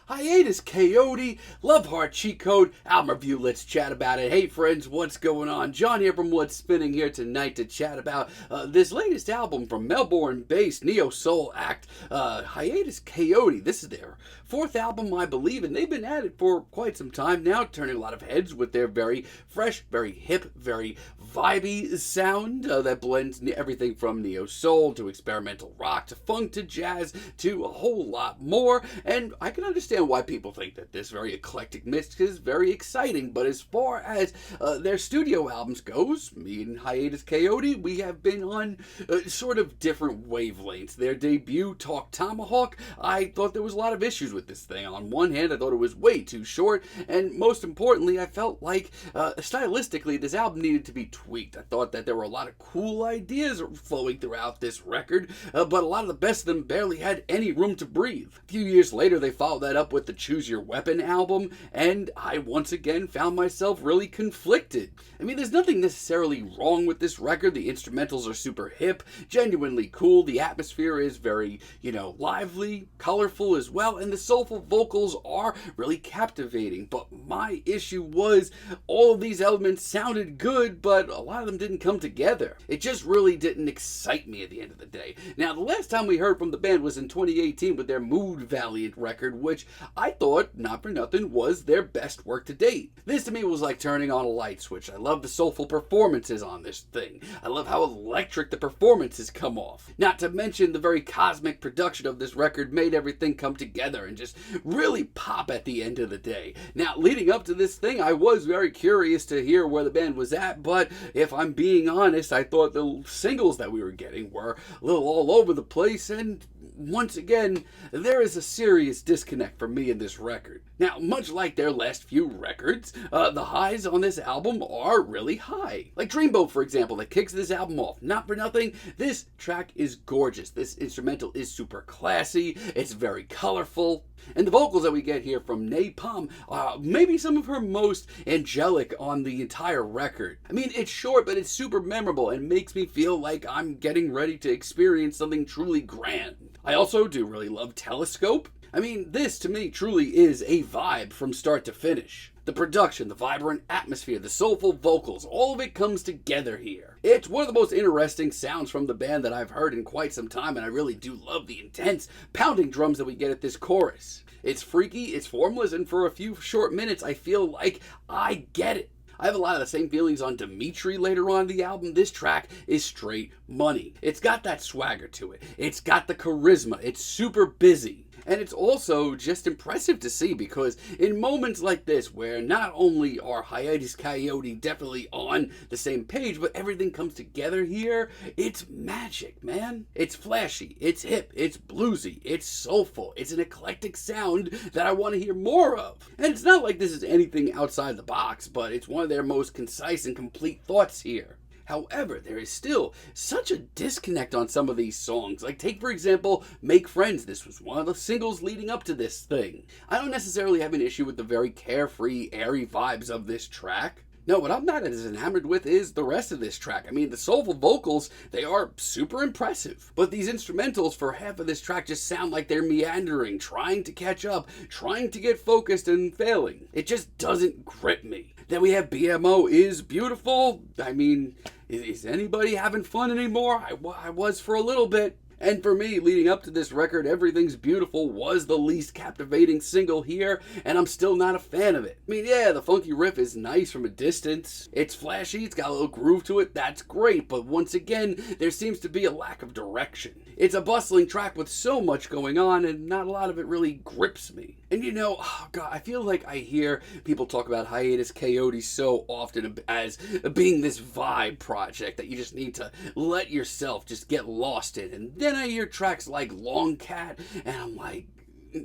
Hiatus Kaiyote, Love Heart Cheat Code, album review, let's chat about it. Hey friends, what's going on? John here from What's Spinning here tonight to chat about this latest album from Melbourne-based neo-soul act, Hiatus Kaiyote. This is their fourth album, I believe, and they've been at it for quite some time now, turning a lot of heads with their very fresh, very hip, very vibey sound that blends everything from neo-soul to experimental rock to funk to jazz to a whole lot more, and I can understand why people think that this very eclectic mix is very exciting. But as far as their studio albums goes, me and Hiatus Kaiyote, we have been on sort of different wavelengths. Their debut, Talk Tomahawk, I thought there was a lot of issues with this thing. On one hand, I thought it was way too short, and most importantly, I felt like stylistically this album needed to be tweaked. I thought that there were a lot of cool ideas flowing throughout this record, but a lot of the best of them barely had any room to breathe. A few years later, they followed that up with the Choose Your Weapon album, and I once again found myself really conflicted. I mean, there's nothing necessarily wrong with this record. The instrumentals are super hip, genuinely cool. The atmosphere is very, lively, colorful as well, and the soulful vocals are really captivating. But my issue was all of these elements sounded good, but a lot of them didn't come together. It just really didn't excite me at the end of the day. Now, the last time we heard from the band was in 2018 with their Mood Valiant record, which I thought, not for nothing, was their best work to date. This to me was like turning on a light switch. I love the soulful performances on this thing. I love how electric the performances come off. Not to mention the very cosmic production of this record made everything come together and just really pop at the end of the day. Now, leading up to this thing, I was very curious to hear where the band was at, but if I'm being honest, I thought the singles that we were getting were a little all over the place, and once again, there is a serious disconnect for me in this record. Now, much like their last few records, the highs on this album are really high. Like Dreamboat, for example, that kicks this album off. Not for nothing, this track is gorgeous. This instrumental is super classy, it's very colorful, and the vocals that we get here from Napalm are maybe some of her most angelic on the entire record. I mean, it's short, but it's super memorable and makes me feel like I'm getting ready to experience something truly grand. I also do really love Telescope. I mean, this to me truly is a vibe from start to finish. The production, the vibrant atmosphere, the soulful vocals, all of it comes together here. It's one of the most interesting sounds from the band that I've heard in quite some time, and I really do love the intense pounding drums that we get at this chorus. It's freaky, it's formless, and for a few short minutes I feel like I get it. I have a lot of the same feelings on Dimitri later on in the album. This track is straight money. It's got that swagger to it. It's got the charisma. It's super busy. And it's also just impressive to see, because in moments like this where not only are Hiatus Kaiyote definitely on the same page, but everything comes together here, it's magic, man. It's flashy, it's hip, it's bluesy, it's soulful, it's an eclectic sound that I want to hear more of. And it's not like this is anything outside the box, but it's one of their most concise and complete thoughts here. However, there is still such a disconnect on some of these songs. Like, take, for example, Make Friends. This was one of the singles leading up to this thing. I don't necessarily have an issue with the very carefree, airy vibes of this track. No, what I'm not as enamored with is the rest of this track. I mean, the soulful vocals, they are super impressive. But these instrumentals for half of this track just sound like they're meandering, trying to catch up, trying to get focused and failing. It just doesn't grip me. Then we have BMO is beautiful. I mean, is anybody having fun anymore? I was for a little bit. And for me, leading up to this record, Everything's Beautiful was the least captivating single here, and I'm still not a fan of it. I mean, yeah, the funky riff is nice from a distance. It's flashy, it's got a little groove to it, that's great, but once again, there seems to be a lack of direction. It's a bustling track with so much going on, and not a lot of it really grips me. And oh God, I feel like I hear people talk about Hiatus Kaiyote so often as being this vibe project that you just need to let yourself just get lost in. And then I hear tracks like Long Cat, and I'm like,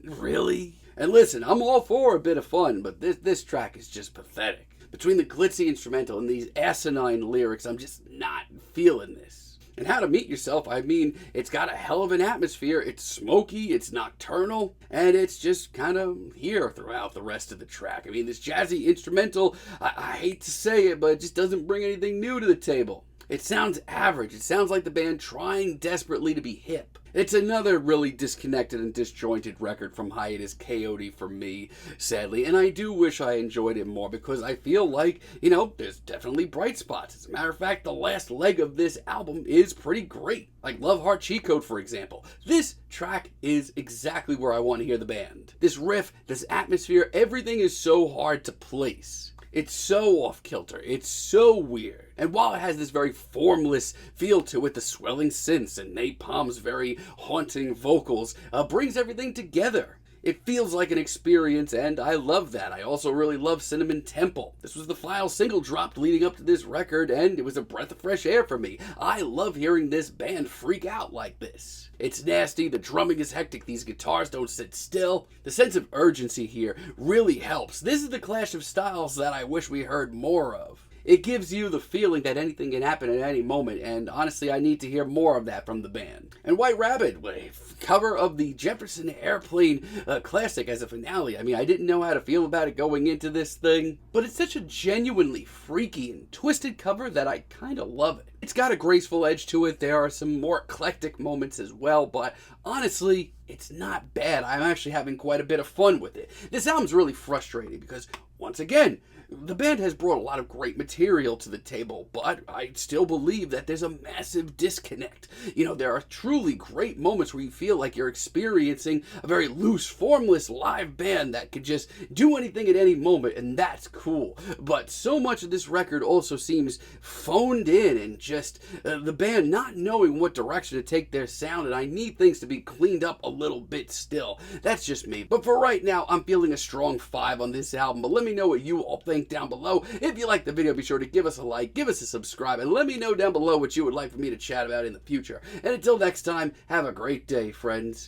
really? And listen, I'm all for a bit of fun, but this track is just pathetic. Between the glitzy instrumental and these asinine lyrics, I'm just not feeling this. And How to Meet Yourself, I mean, it's got a hell of an atmosphere. It's smoky, it's nocturnal, and it's just kind of here throughout the rest of the track. I mean, this jazzy instrumental, I hate to say it, but it just doesn't bring anything new to the table. It sounds average. It sounds like the band trying desperately to be hip. It's another really disconnected and disjointed record from Hiatus Kaiyote for me, sadly, and I do wish I enjoyed it more because I feel like, there's definitely bright spots. As a matter of fact, the last leg of this album is pretty great. Like Love Heart Cheat Code, for example. This track is exactly where I want to hear the band. This riff, this atmosphere, everything is so hard to place. It's so off-kilter. It's so weird. And while it has this very formless feel to it, the swelling synths and Nate Palm's very haunting vocals brings everything together. It feels like an experience, and I love that. I also really love Cinnamon Temple. This was the final single dropped leading up to this record, and it was a breath of fresh air for me. I love hearing this band freak out like this. It's nasty, the drumming is hectic, these guitars don't sit still. The sense of urgency here really helps. This is the clash of styles that I wish we heard more of. It gives you the feeling that anything can happen at any moment, and honestly, I need to hear more of that from the band. And White Rabbit, a cover of the Jefferson Airplane classic as a finale. I mean, I didn't know how to feel about it going into this thing, but it's such a genuinely freaky and twisted cover that I kind of love it. It's got a graceful edge to it. There are some more eclectic moments as well, but honestly, it's not bad. I'm actually having quite a bit of fun with it. This album's really frustrating because, once again, the band has brought a lot of great material to the table, but I still believe that there's a massive disconnect. There are truly great moments where you feel like you're experiencing a very loose, formless live band that could just do anything at any moment, and that's cool. But so much of this record also seems phoned in and just the band not knowing what direction to take their sound, and I need things to be cleaned up a little bit still. That's just me. But for right now, I'm feeling a strong 5 on this album, but let me know what you all think down below. If you liked the video, be sure to give us a like, give us a subscribe, and let me know down below what you would like for me to chat about in the future. And until next time, have a great day, friends.